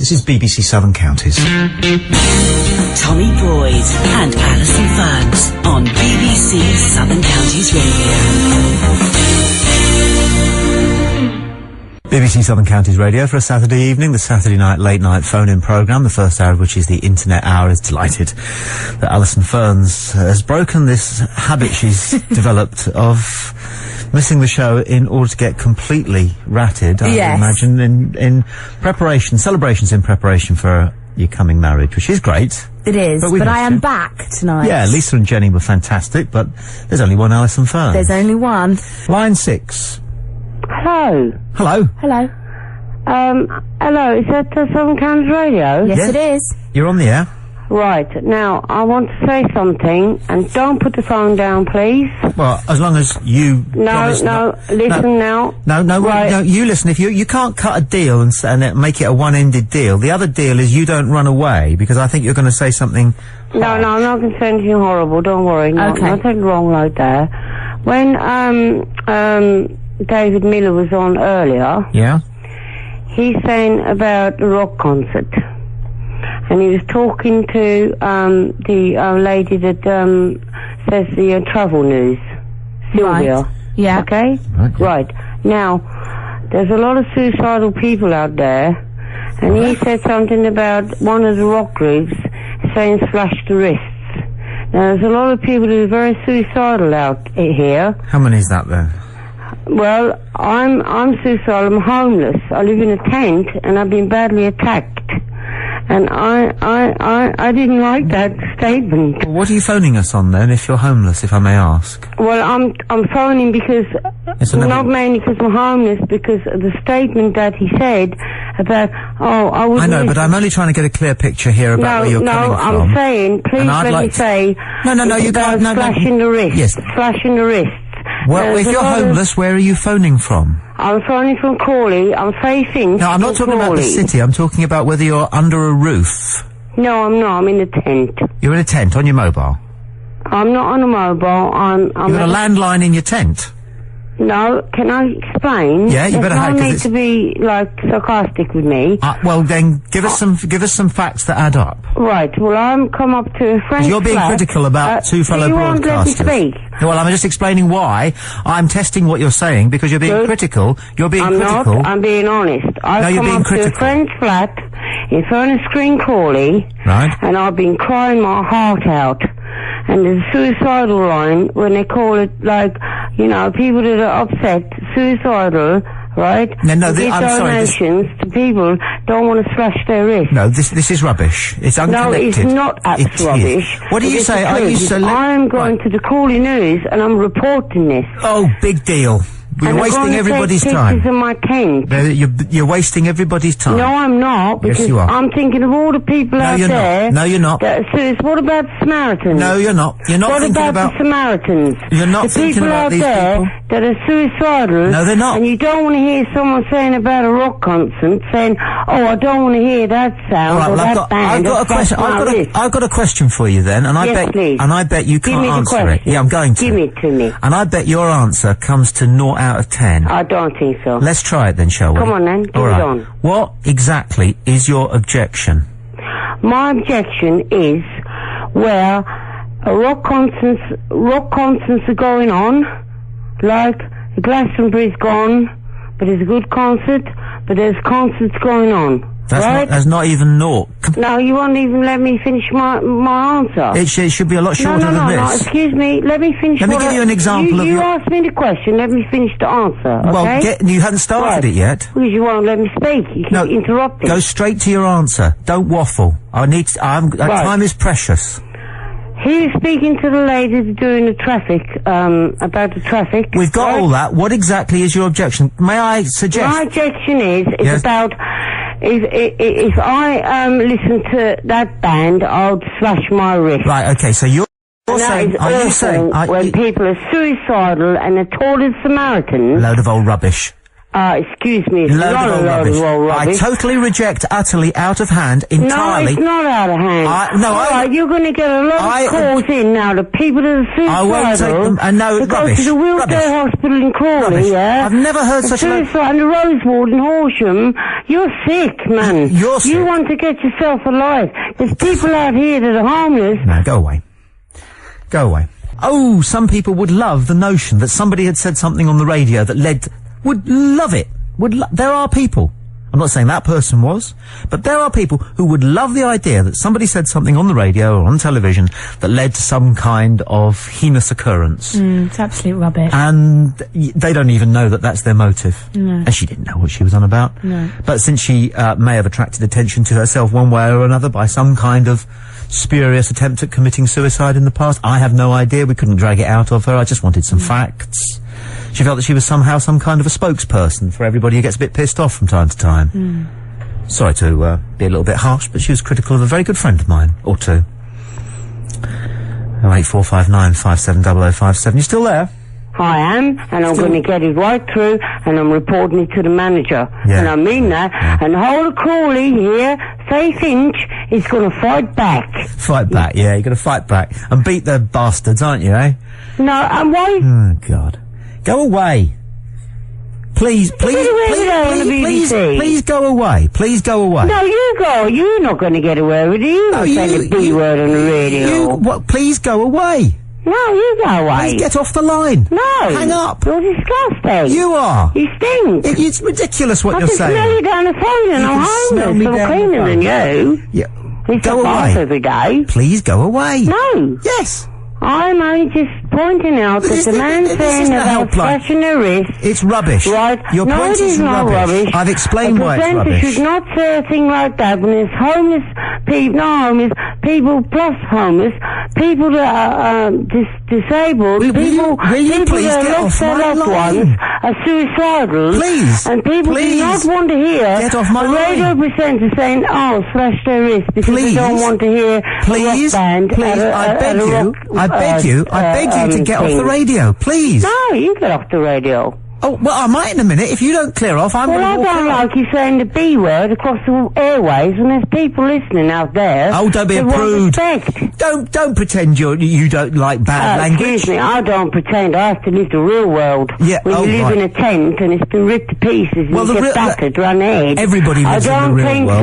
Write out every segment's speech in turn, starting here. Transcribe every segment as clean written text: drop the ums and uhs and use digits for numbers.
This is BBC Southern Counties. Tommy Boyd and Alison Ferns on BBC Southern Counties Radio. BBC Southern Counties Radio for a Saturday evening, the Saturday night late night phone-in programme, the first hour of which is the Internet Hour. Is delighted that Alison Ferns has broken this habit she's developed of missing the show in order to get completely ratted, I imagine, in preparation, celebrations in preparation for your coming marriage, which is great. It is, but I am back tonight. Yeah, Lisa and Jenny were fantastic, but there's only one Alison Ferns. There's only one. Line 6. Hello. Hello. Hello. Hello, is that Southern Counties Radio? Yes, it is. You're on the air. Right, now, I want to say something, and don't put the phone down, please. Well, as long as you listen now. No, you listen. If you can't cut a deal and make it a one-ended deal, the other deal is you don't run away, because I think you're going to say something harsh. No, I'm not going to say anything horrible, don't worry. Nothing wrong like that. When, David Miller was on earlier. Yeah? He's saying about the rock concert. And he was talking to the lady that says the travel news, Sylvia. Right. Yeah. Okay? Right. Now, there's a lot of suicidal people out there, and he said something about one of the rock groups saying slash the wrists. Now, there's a lot of people who are very suicidal out here. How many is that then? Well, I'm suicidal. I'm homeless. I live in a tent, and I've been badly attacked. And I didn't like that statement. Well, what are you phoning us on then, if you're homeless, if I may ask? Well, I'm phoning because, not mainly because I'm homeless, because of the statement that he said about, I know, but I'm only trying to get a clear picture here about where you're coming from. No, I'm saying, please let me say, No, you can't, slashing the wrist. Yes. Slashing the wrists. Well, if you're homeless, where are you phoning from? I'm phoning from Crawley. I'm facing. No, I'm not talking about the city. I'm talking about whether you're under a roof. No, I'm not. I'm in a tent. You're in a tent on your mobile? I'm not on a mobile. I'm You've got a landline in your tent? No, can I explain? Yeah, you better have, because no need to be, sarcastic with me. Well, then, give us some facts that add up. Right, well, I'm come up to a friend's You're being critical about two fellow broadcasters. You won't let me speak. Well, I'm just explaining why. I'm testing what you're saying, because you're being critical. You're being critical. I'm not, I'm being honest. I've come up to a friend's flat in Furnace Green, Crawley. Right. And I've been crying my heart out. And there's a suicidal line when they call it, people that are upset, suicidal, right? No, I'm sorry. Donations to people don't want to slash their wrists. No, this is rubbish. It's unconnected. No, it's not rubbish. What do you say? I'm going to the Crawley News and I'm reporting this. Oh, big deal. You're wasting everybody's time. In my tent. You're wasting everybody's time. No, I'm not. Because yes, you are. I'm thinking of all the people out there. No, you're not. What about the Samaritans? No, you're not. You're not thinking about the Samaritans? You're not thinking about these people. The people out there that are suicidal. No, they're not. And you don't want to hear someone saying about a rock concert, saying, I don't want to hear that sound or that band. I've got a question for you then, and I bet you can't answer it. Yeah, I'm going to. Give it to me. And I bet your answer comes to 0 out of 10. I don't think so. Let's try it then, shall we? Come on then, give it on. What exactly is your objection? My objection is where rock concerts are going on, like Glastonbury's gone, but it's a good concert, but there's concerts going on. That's not even naught. No, you won't even let me finish my answer. It should be a lot shorter than this. No, excuse me, let me finish. Let me give you an example of You asked me the question, let me finish the answer, okay? Well, you hadn't started it yet. Because you won't let me speak, you keep interrupting. Go straight to your answer, don't waffle. Time is precious. He was speaking to the ladies doing the traffic, about the traffic. We've got all that. What exactly is your objection? May I suggest? My objection is about, if I, listen to that band, I'll slash my wrist. Right, okay, so you're saying, when people are suicidal and they're told as Samaritans. Load of old rubbish. Excuse me, it's Load not of a load rubbish. of old rubbish. I totally reject, utterly, out of hand, entirely. No, it's not out of hand. No, you're going to get a lot of calls in now. The people that are suicidal. I won't take them. And no, to rubbish. go to the wheelchair hospital in Crawley, Rubbish. yeah? I've never heard such a... Suicide and the Rose Ward in Horsham. You're sick, man. You're sick. You want to get yourself alive. There's people out here that are harmless. No, go away. Go away. Oh, some people would love the notion that somebody had said something on the radio that would love it. There are people, I'm not saying that person was, but there are people who would love the idea that somebody said something on the radio or on television that led to some kind of heinous occurrence. It's absolute rubbish. And they don't even know that that's their motive. No. And she didn't know what she was on about. No. But since she may have attracted attention to herself one way or another by some kind of spurious attempt at committing suicide in the past, I have no idea. We couldn't drag it out of her. I just wanted some facts. She felt that she was somehow some kind of a spokesperson for everybody who gets a bit pissed off from time to time. Sorry to be a little bit harsh, but she was critical of a very good friend of mine, or two. 08459 570057. You still there? I am, and I'm going to get it right through, and I'm reporting it to the manager. Yeah. And I mean that. Yeah. And the whole of Crawley here, Faith Finch, is going to fight back. Fight back, yeah, you're going to fight back. And beat the bastards, aren't you, eh? No, and why? Oh, God. Go away. Please, please, please go away. Please go away. No, you go. You're not going to get away with it. You're not saying the B word on the radio. Please go away. No, you go away. Please get off the line. No. Hang up. You're disgusting. You are. You stink. It's ridiculous what I you're can saying. smell you down the phone and You I'm can smell me homeless. down I'm the cleaner phone. than you. Yeah. It's Go a bath away. every day. Please go away. No. Yes. I'm only just pointing out that the man saying about slashing the wrist. It's rubbish. Right? Your no, point it is not rubbish. I've explained why it's The presenter rubbish. should not say a thing like that when there's homeless people, not homeless, people plus homeless, people that are disabled, Will you people please that get lost off their my loved line? ones are suicidal. Please. And people do not Please. want to hear Get off my the line. radio presenter saying, oh, slash their wrist, because Please. they don't want to hear Please, a rock band. please, I beg you to get off the radio, please. No, you get off the radio. Oh, well, I might in a minute. If you don't clear off, I'm Well, I going to walk don't out. like you saying the B word across the airways when there's people listening out there. Oh, don't be a that want prude. respect. Don't pretend you don't like bad language. Excuse me, I don't pretend. I have to live the real world. Yeah, when you live right. in a tent and it's been ripped to pieces and Well, you the get real- battered around the head. Everybody lives in the real I don't world.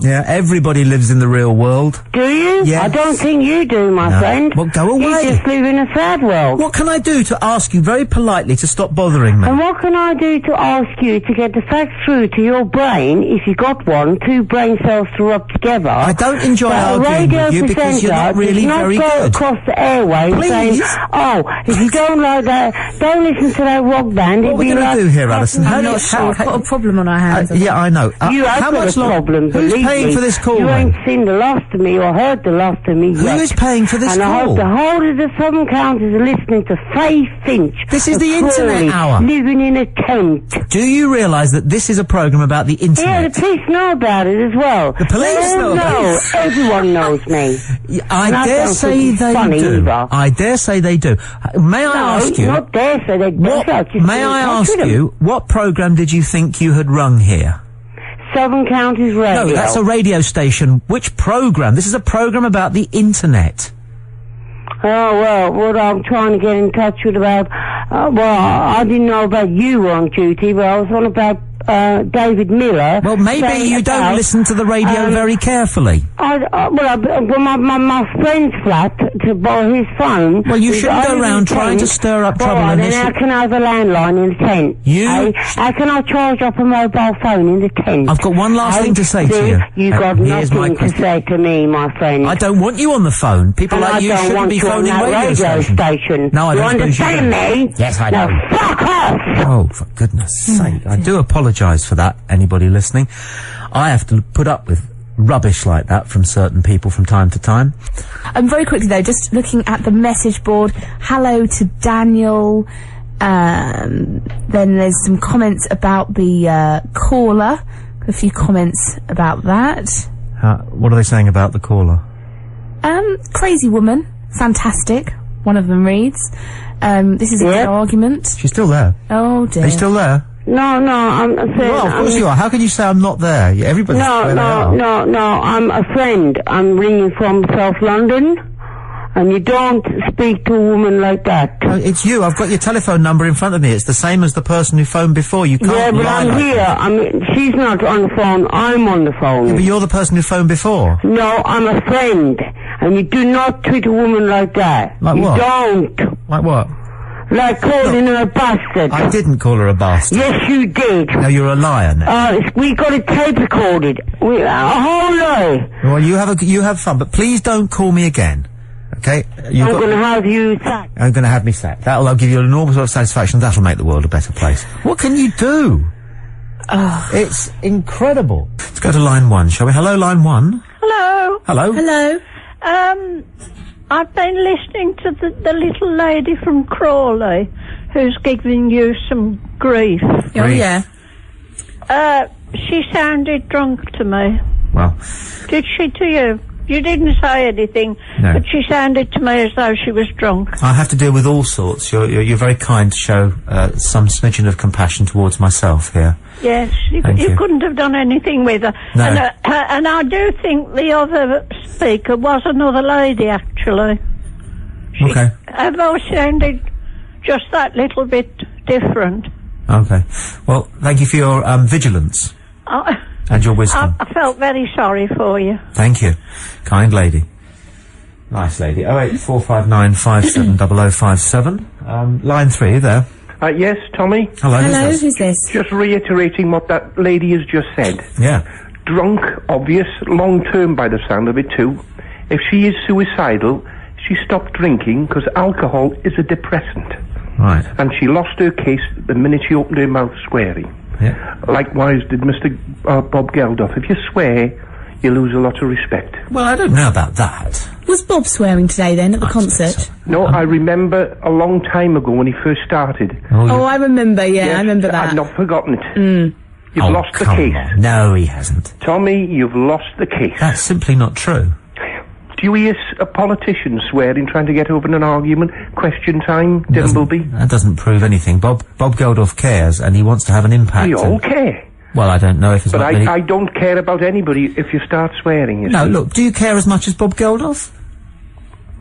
think so. Yeah, everybody lives in the real world. Do you? Yes. I don't think you do, my No. friend. Well, go away. You just live in a sad world. What can I do to ask you very politely to stop bothering me? And what can I do to ask you to get the facts through to your brain, if you got one, two brain cells to rub together? I don't enjoy that a arguing radio with you because you're not presenter really does not very go good. across the airways Please. saying, oh, if you don't like that, don't listen to that rock band. What are we going to do here, Alison? I'm not sure. We've got a problem on our hands. Yeah, I know. You have how got much a problem, Who's believe paying me. for this call? You then? ain't seen the last of me or heard the last of me Who yet. is paying for this and I call? hope the whole of the Southern Counties are listening to Faith Finch. This is of the Internet Crawley, Hour. living in a tent. Do you realise that this is a programme about the Yeah, internet? the police know about it as well. The police They all know about it. Everyone knows me. I And I dare don't say think it's they funny do. either. I dare say they do. May I ask you? not dare say they What, just may I ask you, what programme did you think you had rung here? Southern Counties Radio. No, that's a radio station. Which programme? This is a programme about the internet. Oh, well, what I'm trying to get in touch with about, I didn't know about you were on duty, but I was on about David Miller. Well, maybe saying you don't about, listen to the radio very carefully. My friend's flat to borrow his phone. Well, you is shouldn't go over round the trying to tent. stir up trouble All in right, this. then how can I have a landline in the tent? How can I charge up a mobile phone in the tent? I've got one last thing to say to you. You got Here's my nothing to question. say to me, my friend. I don't want you on the phone. People And like I you don't shouldn't want be you on phoning that radio station. No, I you don't suppose you understand do. me? Yes, I now, know. fuck off! Oh, for goodness sake. I do apologise for that, anybody listening. I have to put up with rubbish like that from certain people from time to time. Very quickly though, just looking at the message board, hello to Daniel, then there's some comments about the caller, a few comments about that. What are they saying about the caller? Crazy woman, fantastic, one of them reads. This is a good argument. She's still there. Oh dear. Are you still there? No, I'm saying... Well, of course you are. How can you say I'm not there? Yeah, everybody's where they are. No, I'm a friend. I'm ringing from South London, and you don't speak to a woman like that. No, it's you. I've got your telephone number in front of me. It's the same as the person who phoned before. You can't Yeah, but lie I'm like here. that. I mean, she's not on the phone. I'm on the phone. Yeah, but you're the person who phoned before. No, I'm a friend, and you do not treat a woman like that. Like you what? Don't. Like what? Like calling her a bastard. I didn't call her a bastard. Yes, you did. No, you're a liar now. We got it tape recorded. A whole lie. Well, you have fun, but please don't call me again. Okay? I'm going to have you sacked. I'm going to have me sacked. I'll give you an enormous amount of satisfaction. That'll make the world a better place. What can you do? It's incredible. Let's go to line 1, shall we? Hello, line 1. Hello. Hello. Hello. I've been listening to the little lady from Crawley who's giving you some grief. Oh, yeah. She sounded drunk to me. Well, Did she to you? You didn't say anything, No. but she sounded to me as though she was drunk. I have to deal with all sorts. You're very kind to show some smidgen of compassion towards myself here. Yes, you Thank you. couldn't have done anything with her. No. And I do think the other speaker was another lady, actually. Okay. Her voice sounded just that little bit different. Okay. Well, thank you for your vigilance and your wisdom. I felt very sorry for you. Thank you. Kind lady. Nice lady. 08459 570057. Line 3, there. Yes, Tommy? Hello, Hello, who's this? who's this? Just reiterating what that lady has just said. Yeah. Drunk, obvious, long-term by the sound of it too. If she is suicidal, she stopped drinking because alcohol is a depressant. Right. And she lost her case the minute she opened her mouth swearing. Yeah. Likewise did Mr. Bob Geldof. If you swear, you lose a lot of respect. Well, I don't know about that. Was Bob swearing today then at the concert? No, I remember a long time ago when he first started. Oh, I remember, yeah, Yes, I remember that. I've not forgotten it. You've lost the come case. on. No, he hasn't. Tommy, you've lost the case. That's simply not true. Do you hear a politician swearing, trying to get over an argument? Question time, Dimbleby? That doesn't prove anything. Bob Geldof cares, and he wants to have an impact. We all and- care. Well, I don't know if it's But not many... I don't care about anybody if you start swearing, you No, see. look, do you care as much as Bob Geldof?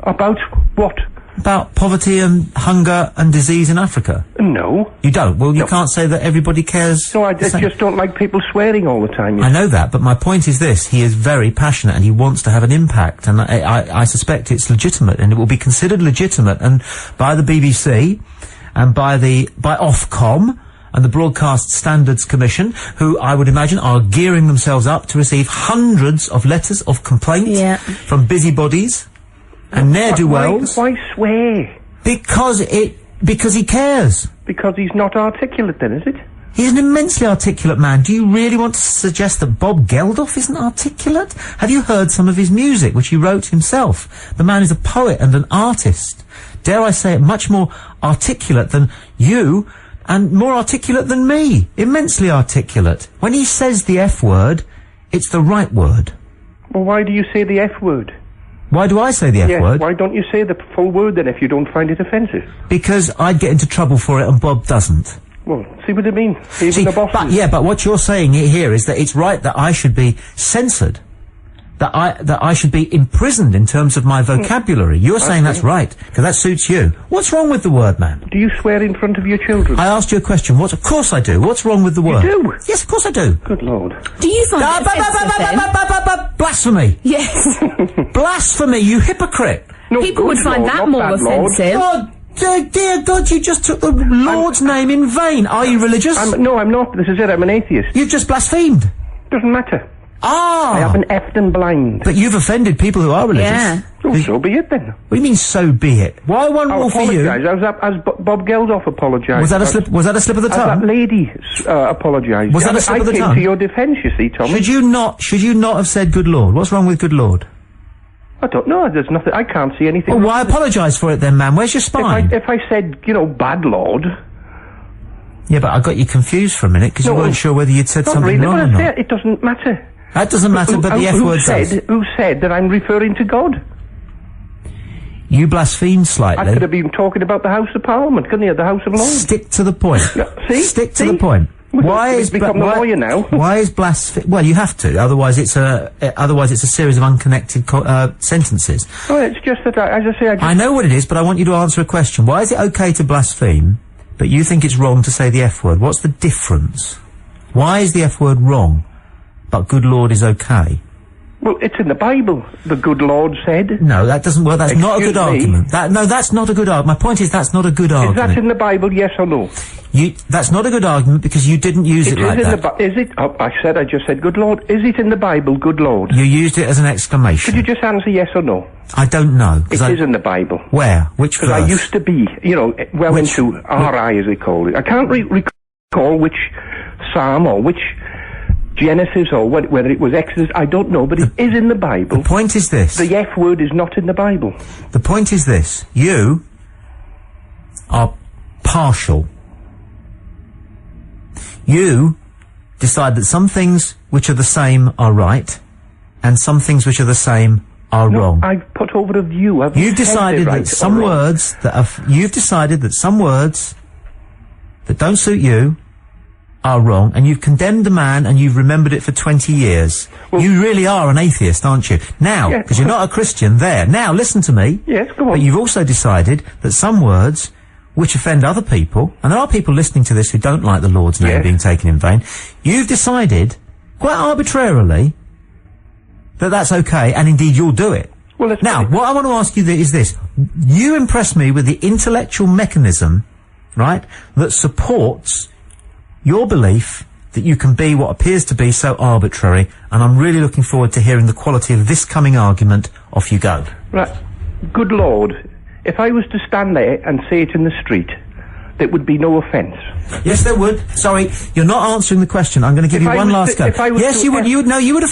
About what? About poverty and hunger and disease in Africa? No. You don't? Well, you No. can't say that everybody cares. No, I the same. just don't like people swearing all the time. You I know that, but my point is this: he is very passionate and he wants to have an impact, and I suspect it's legitimate, and it will be considered legitimate, and by the BBC, and by Ofcom, and the Broadcast Standards Commission, who I would imagine are gearing themselves up to receive hundreds of letters of complaint Yeah. from busybodies and ne'er-do-wells, Why swear? because he cares. Because he's not articulate then, is it? He's an immensely articulate man. Do you really want to suggest that Bob Geldof isn't articulate? Have you heard some of his music, which he wrote himself? The man is a poet and an artist. Dare I say it, much more articulate than you, and more articulate than me. Immensely articulate. When he says the F word, it's the right word. Well, why do you say the F word? Why do I say the F Yes, word? why don't you say the full word then if you don't find it offensive? Because I'd get into trouble for it and Bob doesn't. Well, see what I mean? Even See, the bosses. but what you're saying here is that it's right that I should be censored. That I should be imprisoned in terms of my vocabulary. You're saying that's right, because that suits you. What's wrong with the word, man? Do you swear in front of your children? I asked you a question. Of course I do. What's wrong with the word? do? Yes, of course I do. Good Lord. Do you find it offensive then? Blasphemy! Yes. Blasphemy, you hypocrite! No, People good would find Lord, that not more bad Lord. offensive. Oh, dear God, you just took the Lord's name in vain. Are you religious? No, I'm not. This is it. I'm an atheist. You've just blasphemed. Doesn't matter. Ah! I haven't effed and blind. But you've offended people who are religious. Yeah. Oh, so be it then. What do you mean, so be it? Why one I'll rule for you? apologise. As Bob Geldof apologised. Was that a slip of the As that tongue? lady apologised. Was that a slip of the I tongue? came to your defence, you see, Tommy. Should you not have said good Lord? What's wrong with good Lord? I don't know. There's nothing. I can't see anything. Well, why apologise for it then, man? Where's your spine? If I said, bad Lord. Yeah, but I got you confused for a minute because you No, weren't sure whether you'd said Not something really, wrong but or I not. said it doesn't matter. That doesn't matter, but the F word does. Who said that I'm referring to God? You blasphemed I slightly. could have been talking about the House of Parliament, couldn't you? The House of Lords. Stick to the point. See? Stick to See? the point. Why We've is become the lawyer now. Why is well, you have to. Otherwise, it's a series of unconnected sentences. Oh, it's just that, as I say, I know what it is, but I want you to answer a question. Why is it okay to blaspheme, but you think it's wrong to say the F word? What's the difference? Why is the F word wrong, but good Lord is okay? Well, it's in the Bible, the good Lord said. No, that doesn't. Well, that's not a good Excuse me? argument. That's not a good argument. My point is that's not a good Is argument. that in the Bible, yes or no? That's not a good argument because you didn't use it like that. Is it? Oh, I just said good Lord. Is it in the Bible, good Lord? You used it as an exclamation. Could you just answer yes or no? I don't know. It is in the Bible. Where? Which verse? Because I used to be, well into RI as they call it. I can't recall which Psalm or which Genesis or whether it was Exodus, I don't know, but it is in the Bible. The point is this. The F word is not in the Bible. The point is this. You are partial. You decide that some things which are the same are right, and some things which are the same are wrong. I've put over a view. You've decided that some words you've decided that some words that don't suit you are wrong, and you've condemned a man and you've remembered it for 20 years. Well, you really are an atheist, aren't you? Now, because you're not a Christian there. Now, listen to me. Yes, go on. But you've also decided that some words which offend other people, and there are people listening to this who don't like the Lord's name being taken in vain, you've decided, quite arbitrarily, that that's okay, and indeed you'll do it. Well, now, what I want to ask you is this. You impress me with the intellectual mechanism, right, that supports your belief that you can be what appears to be so arbitrary, and I'm really looking forward to hearing the quality of this coming argument. Off you go. Right. Good Lord, if I was to stand there and say it in the street, there would be no offence. Yes, there would. Sorry, you're not answering the question. I'm going to give you one last go. Yes, you would. You would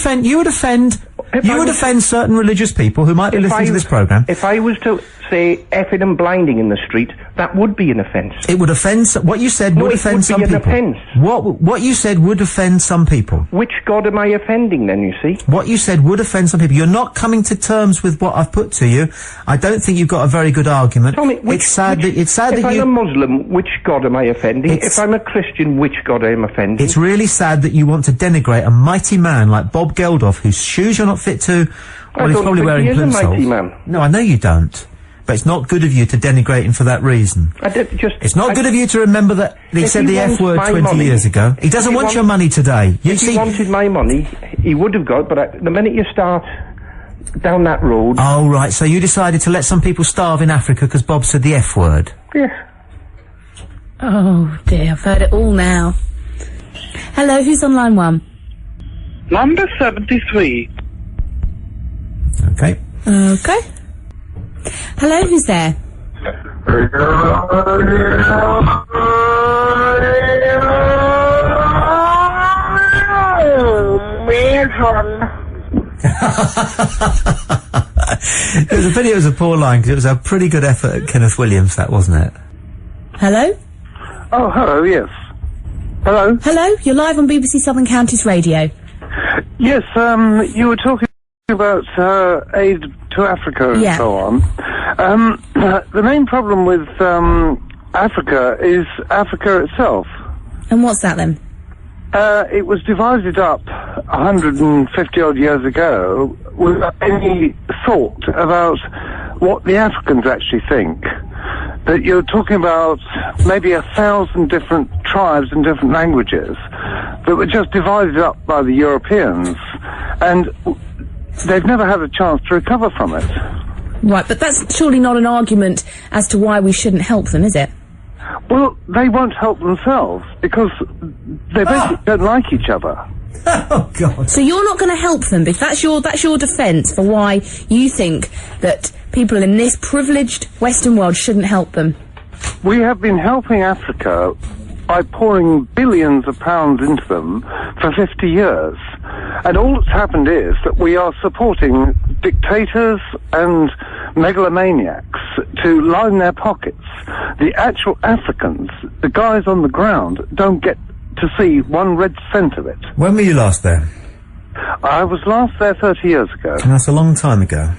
offend certain religious people who might be listening to this programme. If I was to say effing and blinding in the street, that would be an offence. It would offend. What you said would offend some people. Offence. What you said would offend some people. Which God am I offending then? You see. What you said would offend some people. You're not coming to terms with what I've put to you. I don't think you've got a very good argument. Tommy, it's sad that if I'm a Muslim, which God am I offending? If I'm a Christian, which God am I offending? It's really sad that you want to denigrate a mighty man like Bob Geldof, whose shoes you're not fit to. Well, he's probably wearing plimsolls. He is a mighty man. No, I know you don't. But it's not good of you to denigrate him for that reason. It's not good of you to remember that he said the F word 20 years ago. He doesn't want your money today. If he wanted my money, he would have got, but the minute you start down that road... Oh, right, so you decided to let some people starve in Africa because Bob said the F word? Yes. Oh, dear, I've heard it all now. Hello, who's on line 1? Number 73. Okay. Okay. Hello, who's there? It was a pity it was a poor line, because it was a pretty good effort at Kenneth Williams, that, wasn't it? Hello? Oh, hello, yes. Hello? Hello, you're live on BBC Southern Counties Radio. Yes, you were talking about aid to Africa and so on. The main problem with Africa is Africa itself. And what's that then? It was divided up 150 odd years ago without any thought about what the Africans actually think. That you're talking about maybe 1,000 different tribes and different languages that were just divided up by the Europeans, and they've never had a chance to recover from it. Right, but that's surely not an argument as to why we shouldn't help them, is it? Well, they won't help themselves because they basically don't like each other. Oh, God. So you're not going to help them, if that's your defence for why you think that people in this privileged Western world shouldn't help them? We have been helping Africa by pouring billions of pounds into them for 50 years. And all that's happened is that we are supporting dictators and megalomaniacs to line their pockets. The actual Africans, the guys on the ground, don't get to see 1 red cent of it. When were you last there? I was last there 30 years ago. And that's a long time ago.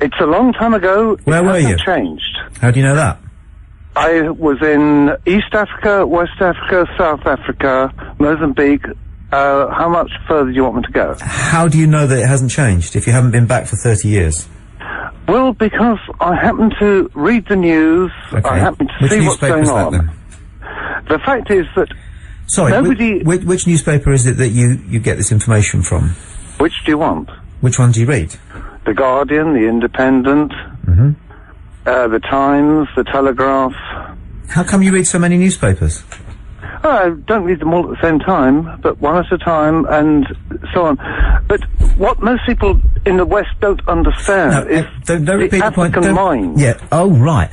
It's a long time ago. Where were you? It hasn't changed. How do you know that? I was in East Africa, West Africa, South Africa, Mozambique. How much further do you want me to go? How do you know that it hasn't changed if you haven't been back for 30 years? Well, because I happen to read the news, Okay. I happen to Which see what's newspaper going is that, on. then? The fact is that Sorry, nobody... which newspaper is it that you get this information from? Which do you want? Which one do you read? The Guardian, The Independent, The Times, The Telegraph. How come you read so many newspapers? I don't read them all at the same time, but one at a time, and so on. But what most people in the West don't understand is don't the repeat the point. African mind. Yeah. Oh, right.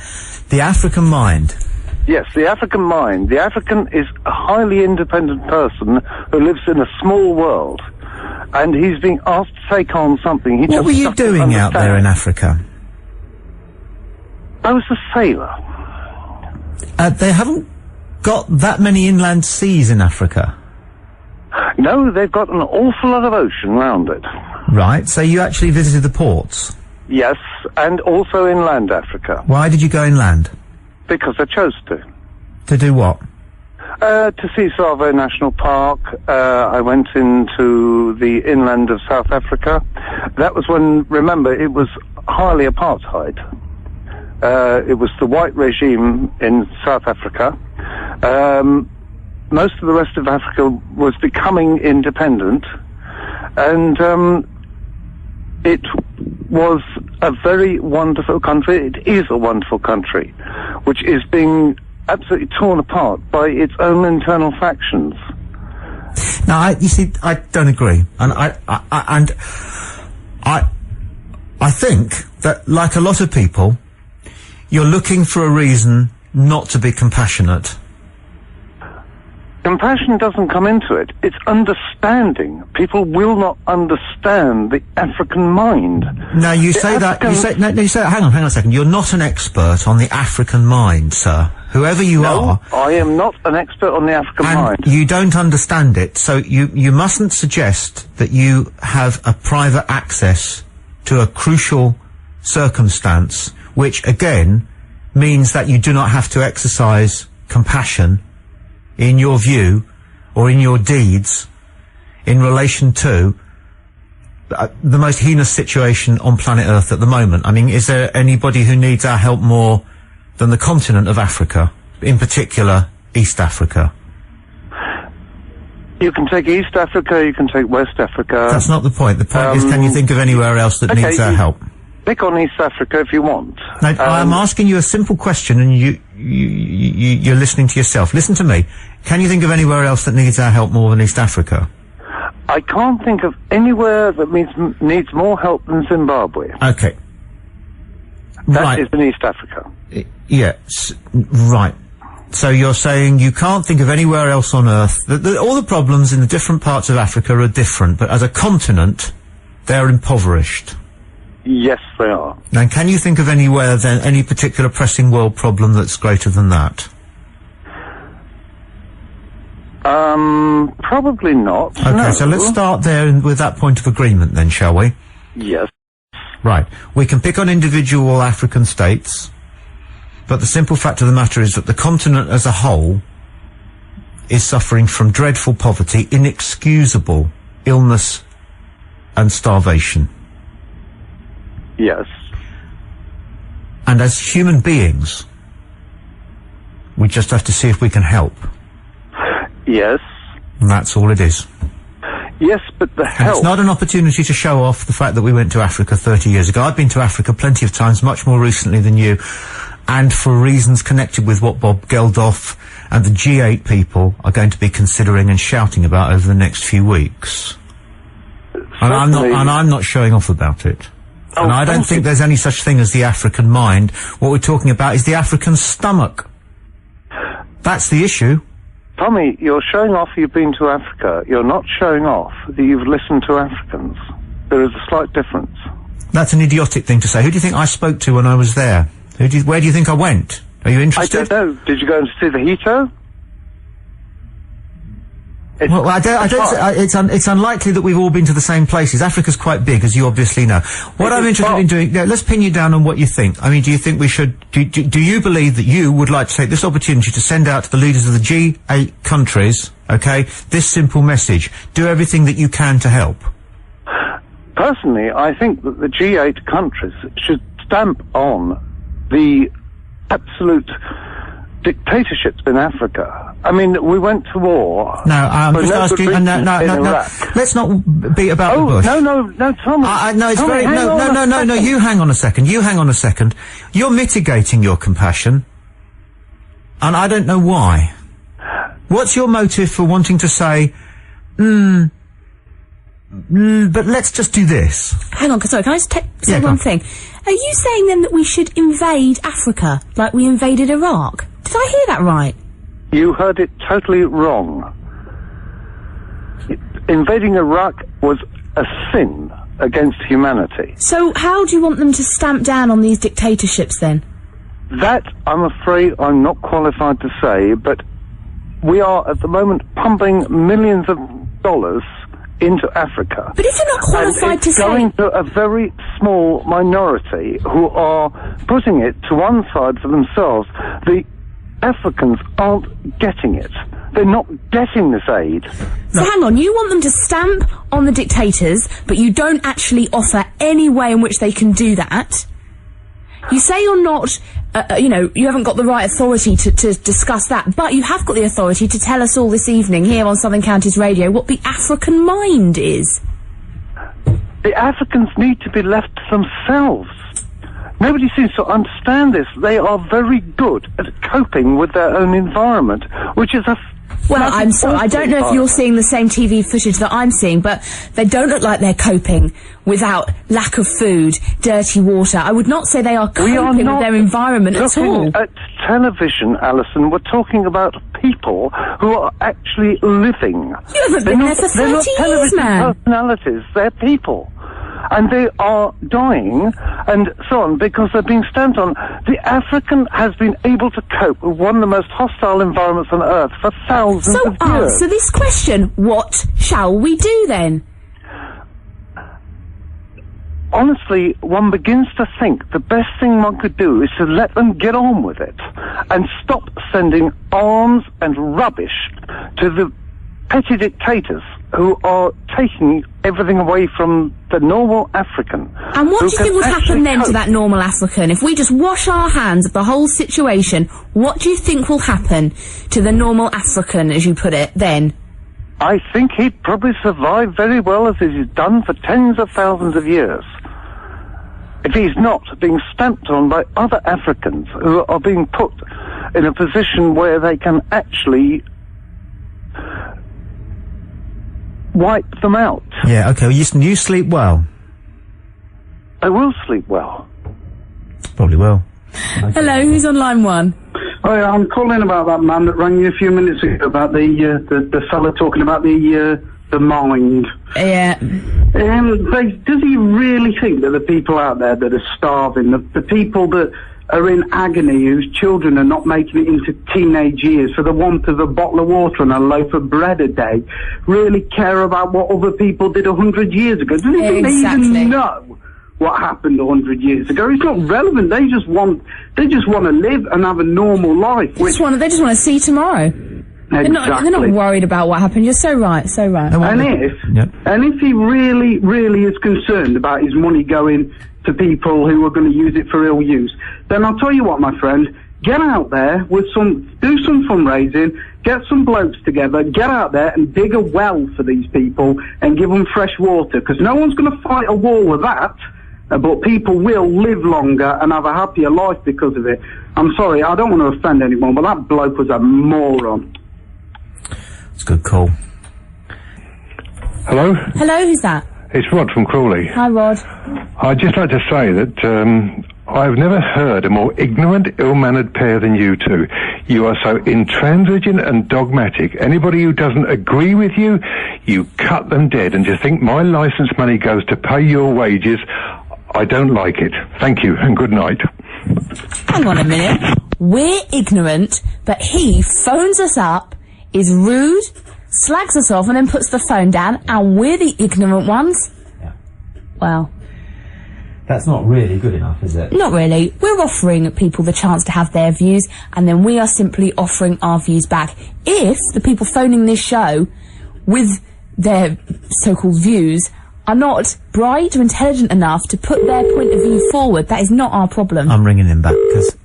The African mind. Yes, the African mind. The African is a highly independent person who lives in a small world, and he's being asked to take on something. What were you doing out there in Africa? I was a sailor. They haven't got that many inland seas in Africa. No, they've got an awful lot of ocean round it. Right, so you actually visited the ports? Yes, and also inland Africa. Why did you go inland? Because I chose to. To do what? To see Savo National Park. I went into the inland of South Africa. That was when, remember, it was highly apartheid. It was the white regime in South Africa. Most of the rest of Africa was becoming independent, and it was a very wonderful country. It is a wonderful country, which is being absolutely torn apart by its own internal factions. Now, you see, I don't agree, and I think that, like a lot of people, you're looking for a reason not to be compassionate. Compassion doesn't come into it. It's understanding. People will not understand the African mind. Now, you say that, you say, no, you say, hang on a second, you're not an expert on the African mind, sir. Whoever you are. I am not an expert on the African mind. And you don't understand it, so you mustn't suggest that you have a private access to a crucial circumstance, which, again, means that you do not have to exercise compassion in your view or in your deeds in relation to the most heinous situation on planet Earth at the moment. I mean, is there anybody who needs our help more than the continent of Africa, in particular East Africa? You can take East Africa, you can take West Africa. That's not the point. The point is, can you think of anywhere else that needs our help? Pick on East Africa if you want. Now, I'm asking you a simple question, and you're listening to yourself. Listen to me. Can you think of anywhere else that needs our help more than East Africa? I can't think of anywhere that needs more help than Zimbabwe. Okay. That is in East Africa. Yes. Right. So you're saying you can't think of anywhere else on Earth. All the problems in the different parts of Africa are different, but as a continent, they're impoverished. Yes, they are. Now, can you think of anywhere then, any particular pressing world problem that's greater than that? Probably not. Okay, no. so let's start there with that point of agreement then, shall we? Yes. Right. We can pick on individual African states, but the simple fact of the matter is that the continent as a whole is suffering from dreadful poverty, inexcusable illness and starvation. Yes. And as human beings, we just have to see if we can help. Yes. And that's all it is. Yes, but the help... And it's not an opportunity to show off the fact that we went to Africa 30 years ago. I've been to Africa plenty of times, much more recently than you, and for reasons connected with what Bob Geldof and the G8 people are going to be considering and shouting about over the next few weeks. And I'm not showing off about it. Oh, and I don't think there's any such thing as the African mind. What we're talking about is the African stomach. That's the issue. Tommy, you're showing off you've been to Africa. You're not showing off that you've listened to Africans. There is a slight difference. That's an idiotic thing to say. Who do you think I spoke to when I was there? Where do you think I went? Are you interested? I don't know. Did you go and see the Hito? Well, it's unlikely that we've all been to the same places. Africa's quite big, as you obviously know. What I'm interested in doing, let's pin you down on what you think. I mean, do you think we should, do you believe that you would like to take this opportunity to send out to the leaders of the G8 countries, okay, this simple message: do everything that you can to help? Personally, I think that the G8 countries should stamp on the absolute dictatorships in Africa. I mean, we went to war. No, I'm just asking. No. Let's not beat about the bush. No, Thomas. No, it's Tommy, very no. You hang on a second. You're mitigating your compassion, and I don't know why. What's your motive for wanting to say, but let's just do this? Hang on, sorry, can I just say one thing? Are you saying then that we should invade Africa like we invaded Iraq? Did I hear that right? You heard it totally wrong. Invading Iraq was a sin against humanity. So how do you want them to stamp down on these dictatorships then? That, I'm afraid, I'm not qualified to say, but we are at the moment pumping millions of dollars into Africa. But if you're not qualified to say... it's going to a very small minority who are putting it to one side for themselves. The Africans aren't getting it. They're not getting this aid. So hang on, you want them to stamp on the dictators, but you don't actually offer any way in which they can do that. You say you're not, you haven't got the right authority to discuss that, but you have got the authority to tell us all this evening here on Southern Counties Radio what the African mind is. The Africans need to be left to themselves. Nobody seems to understand this. They are very good at coping with their own environment, which is a... Well, I'm sorry, I don't know if you're seeing the same TV footage that I'm seeing, but they don't look like they're coping without lack of food, dirty water. I would not say they are coping with their environment at all. At television, Alison, we're talking about people who are actually living. You haven't been there for 30 years, man. Personalities, they're people. And they are dying and so on because they're being stamped on. The African has been able to cope with one of the most hostile environments on Earth for thousands of years. Answer this question. What shall we do then? Honestly, one begins to think the best thing one could do is to let them get on with it and stop sending arms and rubbish to the petty dictators who are taking everything away from the normal African. And what do you think would happen then to that normal African? If we just wash our hands of the whole situation, what do you think will happen to the normal African, as you put it, then? I think he'd probably survive very well as he's done for tens of thousands of years. If he's not being stamped on by other Africans who are being put in a position where they can actually wipe them out. Yeah, okay, well, you sleep well. I will sleep well. Probably will. Hello, who's on line one? Hi, I'm calling about that man that rang you a few minutes ago about the fella talking about the mind. Yeah. Does he really think that the people out there that are starving, the people that are in agony, whose children are not making it into teenage years for the want of a bottle of water and a loaf of bread a day, really care about what other people did 100 years ago? Do they think they even know what happened 100 years ago? It's not relevant. They just want to live and have a normal life. They just want to see tomorrow. Exactly. They're not worried about what happened. You're so right, so right. And if he really, really is concerned about his money going to people who are going to use it for ill use, then I'll tell you what, my friend, get out there do some fundraising, get some blokes together, get out there and dig a well for these people and give them fresh water, because no one's going to fight a war with that, but people will live longer and have a happier life because of it. I'm sorry, I don't want to offend anyone, but that bloke was a moron. It's a good call. Hello? Hello, who's that? It's Rod from Crawley. Hi, Rod. I'd just like to say that I've never heard a more ignorant, ill-mannered pair than you two. You are so intransigent and dogmatic. Anybody who doesn't agree with you, you cut them dead and just think my licence money goes to pay your wages. I don't like it. Thank you and good night. Hang on a minute. We're ignorant, but he phones us up, is rude, slags us off and then puts the phone down, and we're the ignorant ones. Yeah. Well, that's not really good enough, is it? not really. We're offering people the chance to have their views, and then we are simply offering our views back. If the people phoning this show with their so-called views are not bright or intelligent enough to put their point of view forward, that is not our problem. I'm ringing him back because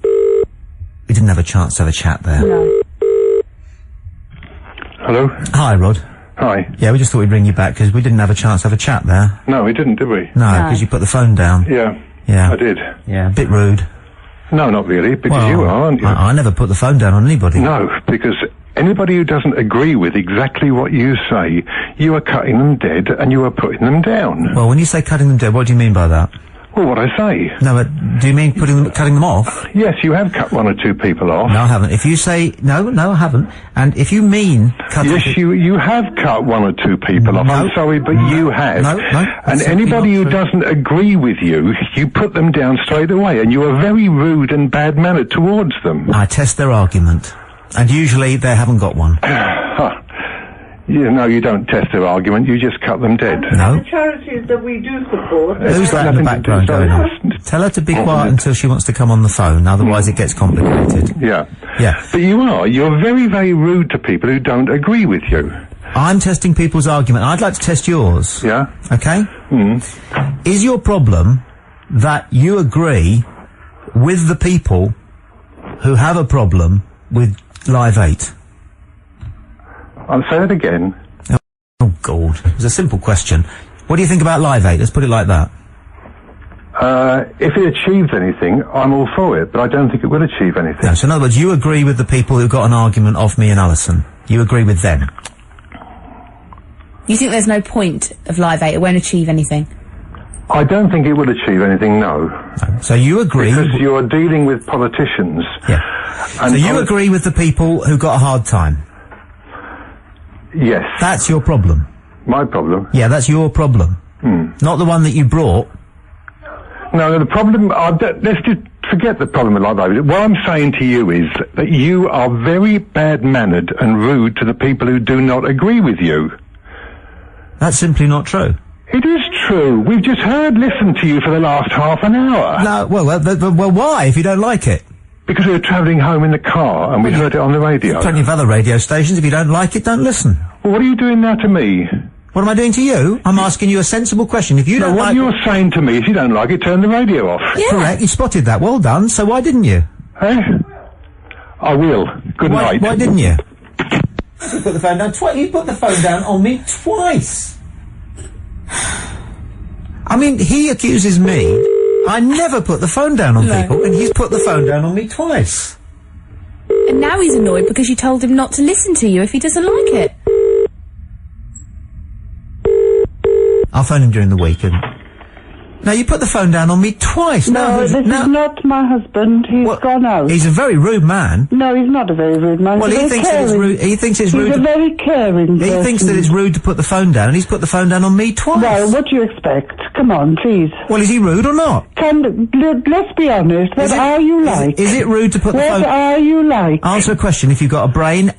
we didn't have a chance to have a chat there. No. Hello? Hi, Rod. Hi. Yeah, we just thought we'd ring you back because we didn't have a chance to have a chat there. No, we didn't, did we? No, because you put the phone down. Yeah. Yeah. I did. Yeah, a bit rude. No, not really, because Well, you are, aren't you? I never put the phone down on anybody. No, because anybody who doesn't agree with exactly what you say, you are cutting them dead and you are putting them down. Well, when you say cutting them dead, what do you mean by that? Well, what I say. No, but do you mean cutting them off? Yes, you have cut one or two people off. No, I haven't. If you say no, I haven't. And if you mean cutting, Yes, you have cut one or two people off. No. I'm sorry, but you have. No, And that's simply anybody not who true. doesn't agree with you, you put them down straight away, and you are very rude and bad-mannered towards them. I test their argument, and usually they haven't got one. No, you don't test their argument, you just cut them dead. No. The charities that we do support. Who's that in the background going on? Tell her to be quiet until she wants to come on the phone, otherwise it gets complicated. Yeah. Yeah. But you're very, very rude to people who don't agree with you. I'm testing people's argument. I'd like to test yours. Yeah? Okay? Is your problem that you agree with the people who have a problem with Live 8? I'll say it again. Oh, God. It's a simple question. What do you think about Live 8? Let's put it like that. If it achieves anything, I'm all for it, but I don't think it will achieve anything. No, so in other words, you agree with the people who got an argument off me and Alison. You agree with them. You think there's no point of Live 8? It won't achieve anything? I don't think it will achieve anything, no. So you agree... Because you're dealing with politicians. Yeah. And So you agree with the people who got a hard time? Yes. That's your problem? My problem? Yeah, that's your problem. Not the one that you brought. No, the problem... let's just forget the problem with Live 8. What I'm saying to you is that you are very bad-mannered and rude to the people who do not agree with you. That's simply not true. It is true. We've just listened to you for the last half an hour. No, well, why, if you don't like it? Because we were travelling home in the car and we heard it on the radio. Plenty of other radio stations. If you don't like it, don't listen. Well, what are you doing now to me? What am I doing to you? I'm asking you a sensible question. If you don't what like you're saying to me, if you don't like it, turn the radio off. Yeah. Correct, you spotted that. Well done. So why didn't you? Eh? I will. Good night. Why didn't you? You put the phone down twice. You put the phone down on me twice. I mean, he accuses me. I never put the phone down on people, and he's put the phone down on me twice. And now he's annoyed because you told him not to listen to you if he doesn't like it. I'll phone him during the week and... No, you put the phone down on me twice. No, this is not my husband. He's gone out. He's a very rude man. No, he's not a very rude man. Well, he thinks that it's rude. He thinks it's rude. He's a very caring He person. thinks that it's rude to put the phone down, and he's put the phone down on me twice. Well, what do you expect? Come on, please. Well, is he rude or not? Let's be honest. What are you like? Is it rude to put the phone... What are you like? Answer a question. If you've got a brain...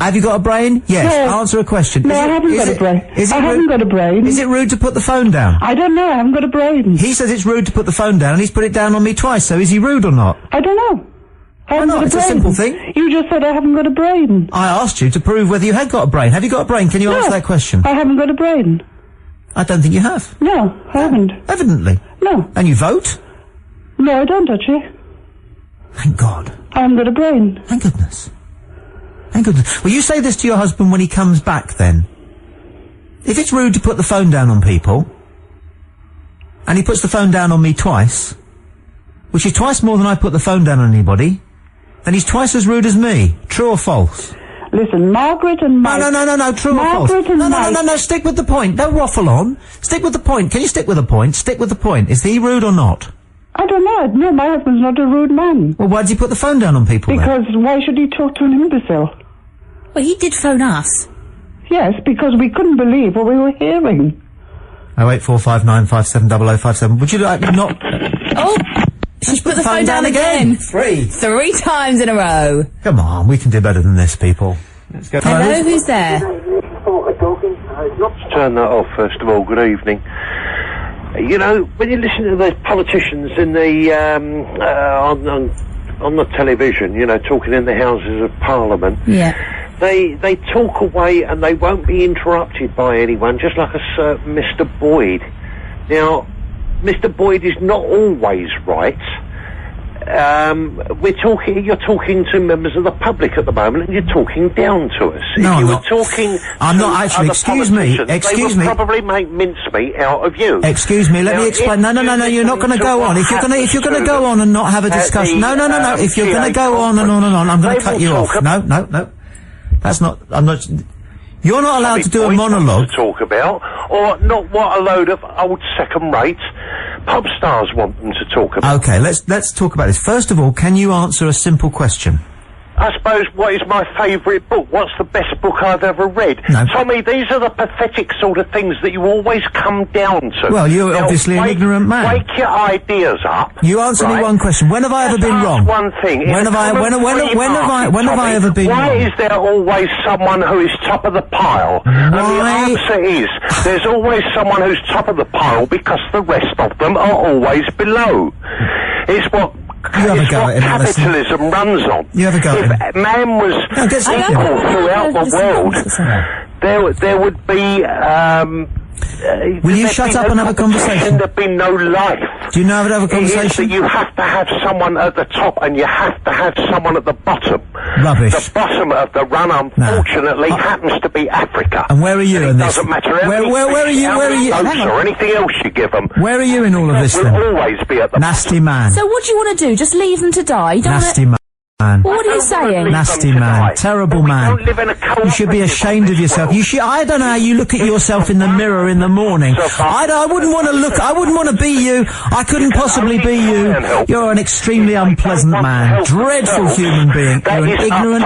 Have you got a brain? Yes. No. Answer a question. No, I haven't got a brain. I haven't got a brain. Is it rude to put the phone down? I don't know. I haven't got a brain. He says it's rude to put the phone down, and he's put it down on me twice, so is he rude or not? I don't know. I haven't got a It's a brain. simple thing. You just said I haven't got a brain. I asked you to prove whether you had got a brain. Have you got a brain? Can you answer that question? I haven't got a brain. I don't think you have. No, I haven't. Evidently. No. And you vote? No, I don't actually. Thank God. I haven't got a brain. Thank goodness. Thank goodness. Will you say this to your husband when he comes back, then? If it's rude to put the phone down on people, and he puts the phone down on me twice, which is twice more than I put the phone down on anybody, then he's twice as rude as me. True or false? Listen, Margaret and Mike... No, true or false? Margaret and Mike... No, stick with the point. Don't waffle on. Stick with the point. Can you stick with the point? Stick with the point. Is he rude or not? I don't know. No, my husband's not a rude man. Well, why did he put the phone down on people, then? Because why should he talk to an imbecile? Well, he did phone us. Yes, because we couldn't believe what we were hearing. 08459570057. Would you like not... Oh! She's put the phone down again. Three times in a row. Come on, we can do better than this, people. Let's go. Hello, who's there? Turn that off, first of all. Good evening. You know, when you listen to the politicians in the, on the television, you know, talking in the Houses of Parliament. Yeah. They talk away and they won't be interrupted by anyone, just like a certain Mr. Boyd. Now, Mr. Boyd is not always right. You're talking to members of the public at the moment, and you're talking down to us. No, if I'm you not. were talking I'm to not actually. other Excuse me. politicians, they would probably make mincemeat out of you. Excuse me. Let Now, me explain. No. You're not going to go on. If you're going to go on and not have a discussion. No. If you're going to go on and on and on, I'm going to cut you off. No. That's not. I'm not. You're not allowed to do a monologue. To talk about, or not what a load of old second-rate pop stars want them to talk about. Okay, let's talk about this. First of all, can you answer a simple question? I suppose, what is my favourite book? What's the best book I've ever read? No. Tommy, these are the pathetic sort of things that you always come down to. Well, you're obviously an ignorant man. Wake your ideas up. You answer me one question. When have I ever been wrong? One thing. When have I ever been wrong? Why is there always someone who is top of the pile? And the answer is, there's always someone who's top of the pile because the rest of them are always below. It's what capitalism runs on. You have a go. If man was equal throughout the world, there would be. Will you shut up and have a conversation? There'd be no life. Do you know how to have a conversation? It is that you have to have someone at the top and you have to have someone at the bottom. Rubbish. The bottom of the run, unfortunately, happens to be Africa. And where are you in this? It doesn't matter how many votes or anything else you give them. Where are you in all of this then? Will always be at the Nasty man. So what do you want to do? Just leave them to die? You don't Nasty man. What are you saying? Nasty man. Terrible man. You should be ashamed of yourself. I don't know how you look at yourself in the mirror in the morning. I wouldn't want to be you. I couldn't possibly be you. You're an extremely unpleasant man. Dreadful human being. You're an ignorant.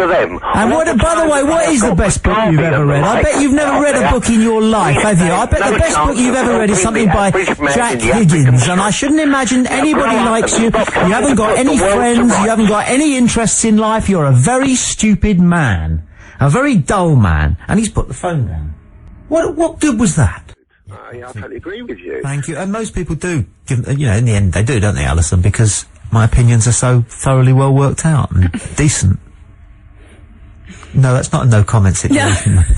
And by the way, what is the best book you've ever read? I bet you've never read a book in your life, have you? I bet the best book you've ever read is something by Jack Higgins. And I shouldn't imagine anybody likes you. You haven't got any friends. You haven't got any interest in life. You're a very stupid man, a very dull man, and he's put the phone down. What good was that? I totally agree with you. Thank you. And most people do, in the end they do, don't they, Alison? Because my opinions are so thoroughly well worked out and decent. No, that's not a no comment situation. No. Do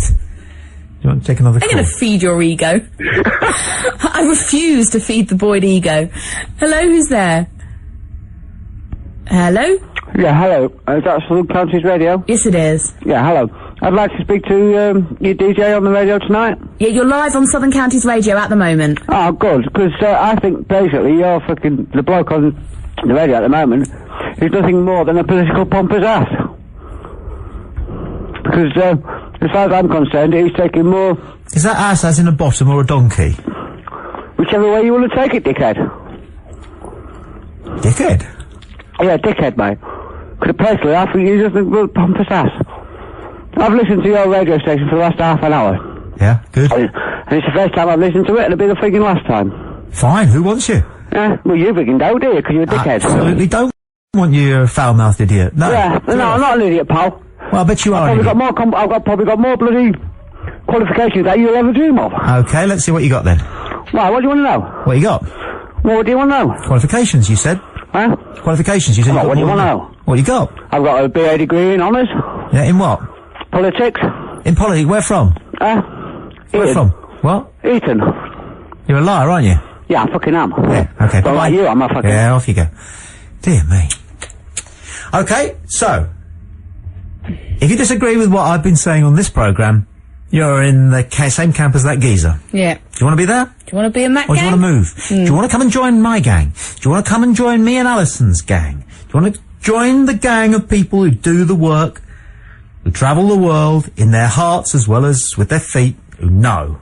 you want to take another call? I'm going to feed your ego. I refuse to feed the Boyd ego. Hello, who's there? Hello? Yeah, hello. Is that Southern Counties Radio? Yes, it is. Yeah, hello. I'd like to speak to your DJ on the radio tonight. Yeah, you're live on Southern Counties Radio at the moment. Oh, good, because I think basically you're the bloke on the radio at the moment is nothing more than a political pompous ass. Because as far as I'm concerned, he's taking more... Is that ass as in a bottom or a donkey? Whichever way you want to take it, dickhead. Dickhead? Yeah, dickhead, mate. Because personally, I think you're just a real pompous ass. I've listened to your radio station for the last half an hour. Yeah, good. And it's the first time I've listened to it, and it'll be the frigging last time. Fine, who wants you? Well, you frigging don't, do you? Because you're a dickhead. Absolutely don't want you, you're a foul-mouthed idiot. No. Yeah, no, I'm not an idiot, pal. Well, I bet you are an idiot. I've probably got more bloody qualifications that you'll ever dream of. Okay, let's see what you got then. Right, what do you want to know? What you got? Well, what do you want to know? Qualifications, you said. Huh? Qualifications, you said. What do you want to know? What you got? I've got a BA degree in honours. Yeah, in what? Politics. In politics, where from? Where from? What? Eton. You're a liar, aren't you? Yeah, I fucking am. Yeah, okay. But like you, I'm a fucking... Yeah, off you go. Dear me. Okay, so, if you disagree with what I've been saying on this programme, you're in the same camp as that geezer. Yeah. Do you want to be there? Do you want to be in that gang? Or do you want to move? Do you want to come and join my gang? Do you want to come and join me and Alison's gang? Do you want to join the gang of people who do the work, who travel the world in their hearts as well as with their feet, who know?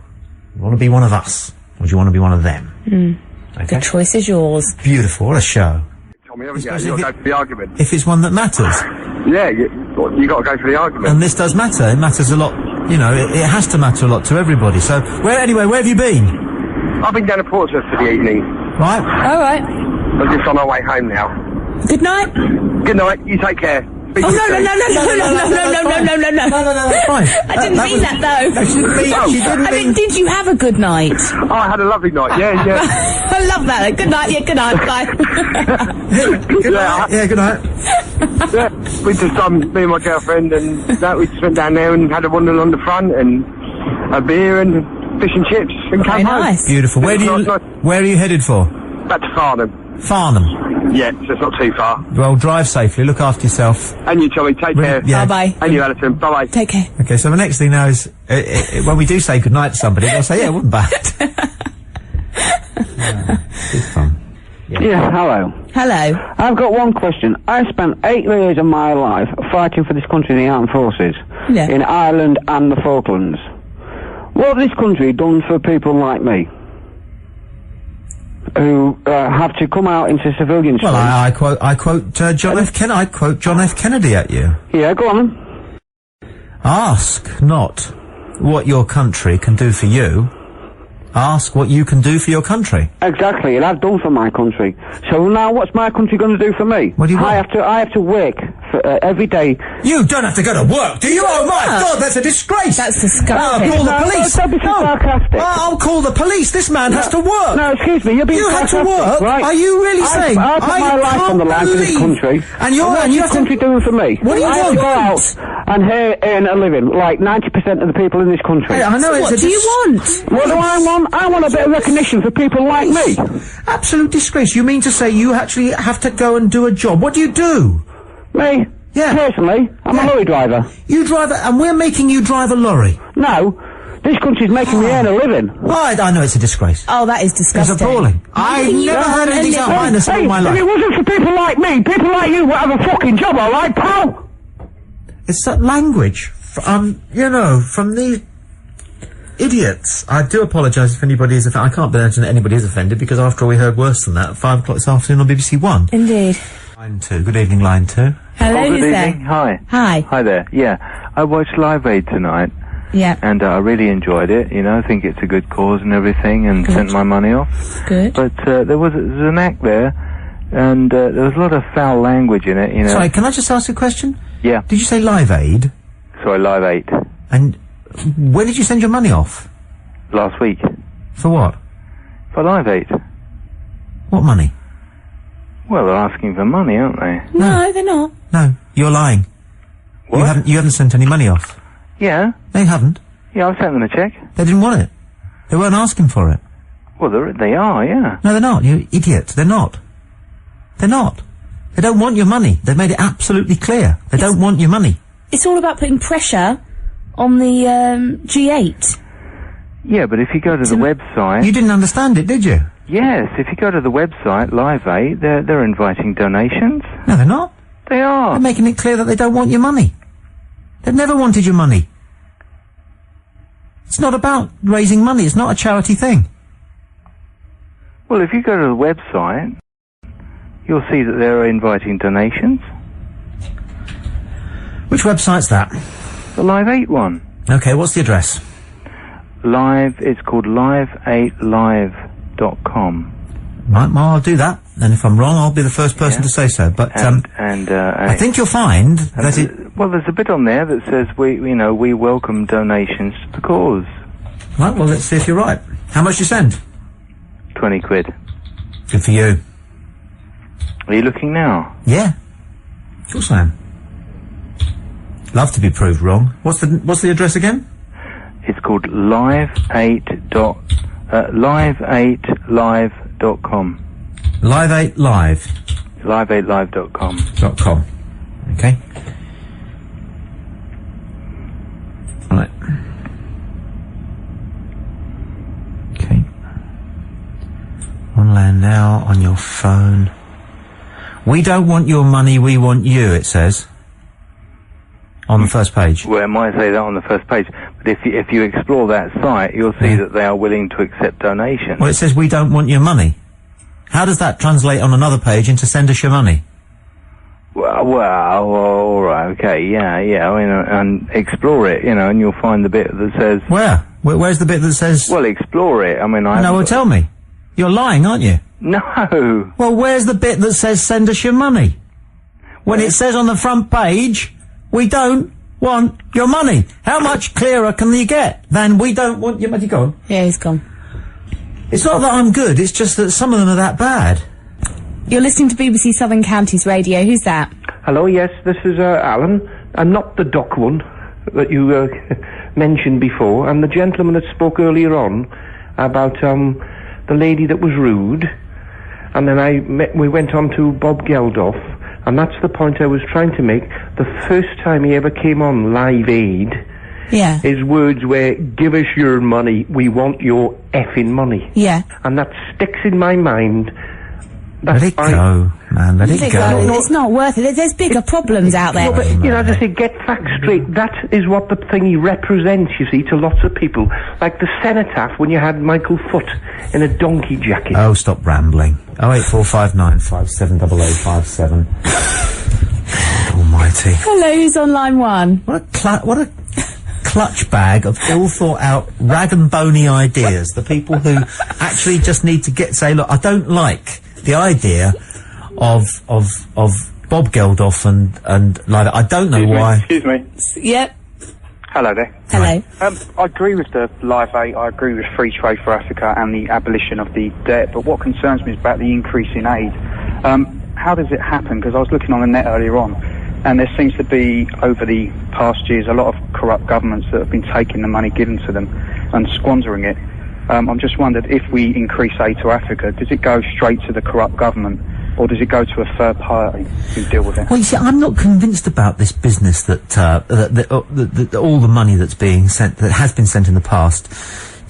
You want to be one of us? Or do you want to be one of them? Okay. The choice is yours. Beautiful. What a show. Tommy, haven't you? You've got to go for the argument. If it's one that matters. Yeah, you got to go for the argument. And this does matter. It matters a lot. You know, it has to matter a lot to everybody. So, where have you been? I've been down to Portsmouth for the evening. Right. All right. I'm just on my way home now. Good night. Good night. You take care. big Oh, no, mistake. no, that's fine. I didn't mean that, though. No, she didn't I mean, did you have a good night? Oh, I had a lovely night. Yeah, yeah. I love that. Good night, yeah, good night, bye. Good night. Yeah, good night. Yeah, we just me and my girlfriend and that we just went down there and had a wander on the front and a beer and fish and chips and Very came home. nice. Beautiful. Where are you headed for? Back to Farnham. Farnham. Yeah, so it's not too far. Well, drive safely. Look after yourself. And you, Tommy, take care. Yeah. Bye-bye. And you, Alison. Bye-bye. Take care. Okay, so the next thing now is when we do say goodnight to somebody, they'll say, "Yeah, it wasn't bad." Good fun. Yeah, hello. Hello. I've got one question. I spent 8 years of my life fighting for this country in the armed forces, Yeah. in Ireland and the Falklands. What has this country done for people like me, who have to come out into civilian Well, streets? I quote John F. Kennedy. I quote John F. Kennedy at you. Yeah, go on then. Ask not what your country can do for you. Ask what you can do for your country. Exactly, and I've done for my country. So now, what's my country going to do for me? What do you want? I have to work for, every day. You don't have to go to work, do you? Oh my God, that's a disgrace! That's disgusting. I'll call the police. Don't be so sarcastic. I'll call the police. This man has to work. No, excuse me, you're being You had to sarcastic, work? right? Are you really saying? I put my life on the line for this country. And you're what's and you this country doing for me? What do you I have want? to go out and earn a living, like 90% of the people in this country. Hey, I know What do you want? What do I want? I want a bit of recognition for people like me. Absolute disgrace. You mean to say you actually have to go and do a job? What do you do? Me? Yeah. Personally, I'm a lorry driver. You drive, and we're making you drive a lorry. No, this country's making me earn a living. I know it's a disgrace. Oh, that is disgusting. It's appalling. I've never heard anything so highness in my If life. it wasn't for people like me, people like you would have a fucking job, alright, pal? It's that language, from these idiots. I do apologise if anybody is offended. I can't imagine that anybody is offended, because after all we heard worse than that at 5 o'clock this afternoon on BBC One. Indeed. Line 2. Good evening, Line 2. Hello, good who's there? evening. Hi. Hi. Hi there. Yeah, I watched Live Aid tonight, Yeah. and I really enjoyed it. You know, I think it's a good cause and everything, and sent my money off. Good. But there was an act there, and there was a lot of foul language in it. You know. Sorry, can I just ask a question? Yeah. Did you say Live Aid? Sorry, Live Aid. And when did you send your money off? Last week. For what? For Live Aid. What money? Well, they're asking for money, aren't they? No, they're not. No, you're lying. What? You haven't sent any money off. Yeah. They haven't. Yeah, I've sent them a check. They didn't want it. They weren't asking for it. Well, they are, yeah. No, they're not. You idiot. They're not. They're not. They don't want your money. They've made it absolutely clear. They don't want your money. It's all about putting pressure on the G8. Yeah, but if you go to the website... You didn't understand it, did you? Yes, if you go to the website, Live Aid, they're inviting donations. No, they're not. They are. They're making it clear that they don't want your money. They've never wanted your money. It's not about raising money. It's not a charity thing. Well, if you go to the website, you'll see that they're inviting donations. Which website's that? The Live 8 one. Okay, what's the address? It's called live8live.com. Right, well, I'll do that. And if I'm wrong, I'll be the first person to say so. But, I think you'll find that well, there's a bit on there that says we welcome donations to the cause. Right, well, let's see if you're right. How much do you send? 20 quid. Good for you. Are you looking now? Yeah. Of course I am. Love to be proved wrong. What's the address again? It's called live8live.com. Live8 Live. Live8live.com. .com. Okay. Right. Okay. On land now, on your phone. We don't want your money, we want you, it says. On the first page. Well, it might say that on the first page, but if you explore that site, you'll see that they are willing to accept donations. Well, it says we don't want your money. How does that translate on another page into send us your money? Well, all right, okay, yeah, I mean, and explore it, and you'll find the bit that says... Where? Where's the bit that says... Well, explore it, I mean, No, well, tell me. You're lying, aren't you? No! Well, where's the bit that says send us your money? when it says on the front page, we don't want your money. How much clearer can you get than we don't want your money? Go on. Yeah, he's gone. It's not that I'm good, it's just that some of them are that bad. You're listening to BBC Southern Counties Radio. Who's that? Hello, yes, this is Alan. I'm not the duck one that you mentioned before. I'm the gentleman that spoke earlier on about the lady that was rude. And then we went on to Bob Geldof, and that's the point I was trying to make. The first time he ever came on Live Aid, Yeah. his words were, "Give us your money, we want your effing money." Yeah. And that sticks in my mind. Let it go, man, let it go. It's not worth it. There's bigger problems out there. No, but, you know, as I say, get facts straight. That is what the thingy represents, you see, to lots of people. Like the cenotaph when you had Michael Foot in a donkey jacket. Oh, stop rambling. 08459 570057. God almighty. Hello, who's on line 1? What a clutch bag of ill-thought-out, rag and bony ideas. The people who actually just need to say, look, I don't like the idea of Bob Geldof and like that. I don't know why. Excuse me. Yep. Hello there. Hello. I agree with the Live Aid. I agree with free trade for Africa and the abolition of the debt. But what concerns me is about the increase in aid. How does it happen? Because I was looking on the net earlier on, and there seems to be, over the past years, a lot of corrupt governments that have been taking the money given to them and squandering it. I'm just wondered, if we increase aid to Africa, does it go straight to the corrupt government, or does it go to a third party who deal with it? Well, you see, I'm not convinced about this business that all the money that's being sent, that has been sent in the past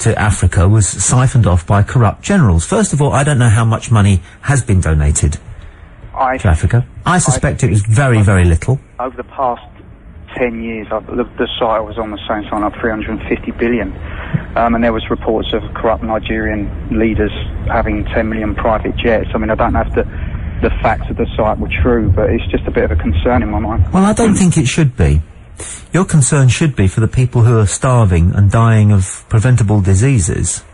to Africa, was siphoned off by corrupt generals. First of all, I don't know how much money has been donated to Africa. I suspect it was very, very little. Over the past 10 years, the site I was on was saying something like 350 billion. And there was reports of corrupt Nigerian leaders having 10 million private jets. I mean, I don't know if the facts of the site were true, but it's just a bit of a concern in my mind. Well, I don't think it should be. Your concern should be for the people who are starving and dying of preventable diseases.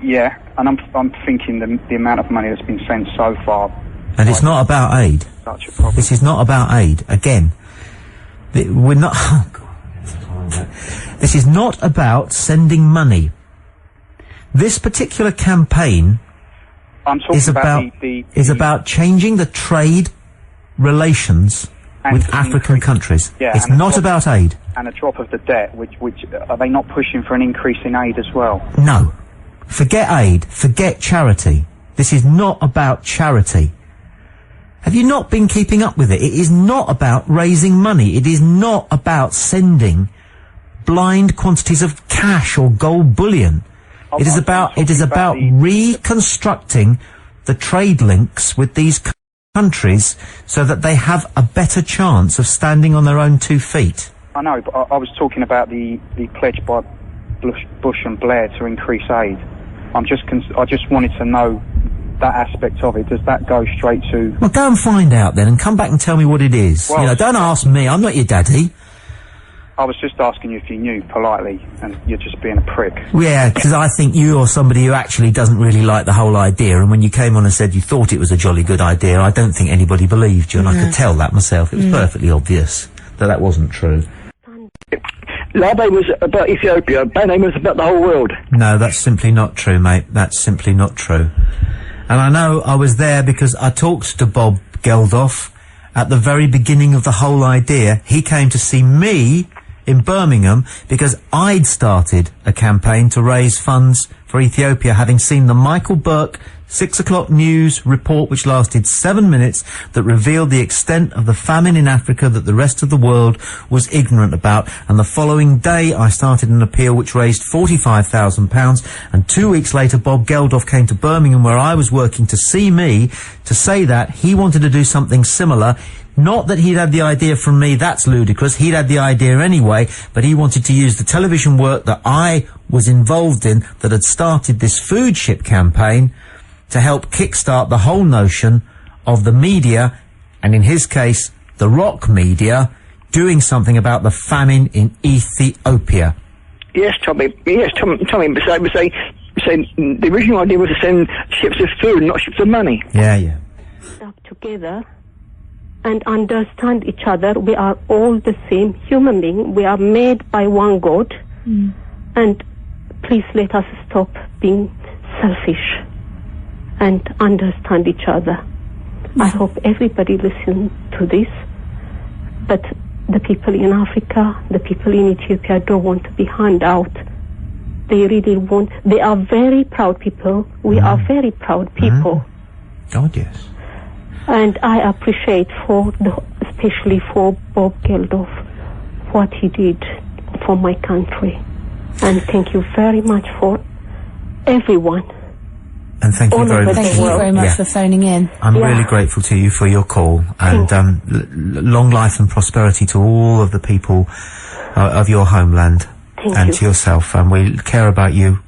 Yeah, and I'm thinking the amount of money that's been sent so far. And it's not about aid. Such a problem. This is not about aid. Again, we're not... Oh, God. This is not about sending money. This particular campaign is about changing the trade relations with African countries. Yeah, it's not about aid. And a drop of the debt, which are they not pushing for an increase in aid as well? No. Forget aid. Forget charity. This is not about charity. Have you not been keeping up with it? It is not about raising money. It is not about sending blind quantities of cash or gold bullion. It is about reconstructing the trade links with these countries so that they have a better chance of standing on their own 2 feet. I know, but I was talking about the pledge by Bush and Blair to increase aid. I just wanted to know that aspect of it. Does that go straight to... Well, go and find out then, and come back and tell me what it is. Well, don't ask me. I'm not your daddy. I was just asking you if you knew, politely, and you're just being a prick. Yeah, because I think you're somebody who actually doesn't really like the whole idea, and when you came on and said you thought it was a jolly good idea, I don't think anybody believed you, and I could tell that myself. It was perfectly obvious that wasn't true. Labe was about Ethiopia, Bane was about the whole world. No, that's simply not true, mate. That's simply not true. And I know I was there because I talked to Bob Geldof at the very beginning of the whole idea. He came to see me in Birmingham because I'd started a campaign to raise funds for Ethiopia, having seen the Michael Burke 6 o'clock news report, which lasted 7 minutes, that revealed the extent of the famine in Africa that the rest of the world was ignorant about. And the following day I started an appeal which raised £45,000, and 2 weeks later Bob Geldof came to Birmingham, where I was working, to see me, to say that he wanted to do something similar. Not that he'd had the idea from me, that's ludicrous, he'd had the idea anyway, but he wanted to use the television work that I was involved in, that had started this food ship campaign, to help kickstart the whole notion of the media, and in his case, the rock media, doing something about the famine in Ethiopia. Yes, Tommy, but say the original idea was to send ships of food, not ships of money. Yeah. Stuck together and understand each other. We are all the same human being. We are made by one God. And please let us stop being selfish and understand each other. I hope everybody listens to this. But the people in Africa, the people in Ethiopia don't want to be hand out. They really want, they are very proud people. We are very proud people. God, yes. And I appreciate especially for Bob Geldof, what he did for my country. And thank you very much for everyone. And thank you very much. Thank you very much for phoning in. I'm really grateful to you for your call, and long life and prosperity to all of the people of your homeland and to yourself. And we care about you.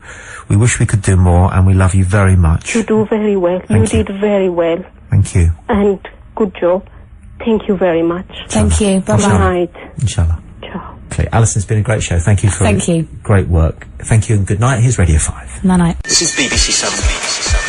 We wish we could do more, and we love you very much. You do very well. You did very well. Thank you. And good job. Thank you very much. Thank you. Bye-bye. Good night. Inshallah. Ciao. Okay, Alison, it's been a great show. Thank you for great work. Thank you and good night. Here's Radio 5. Night-night. This is BBC 7.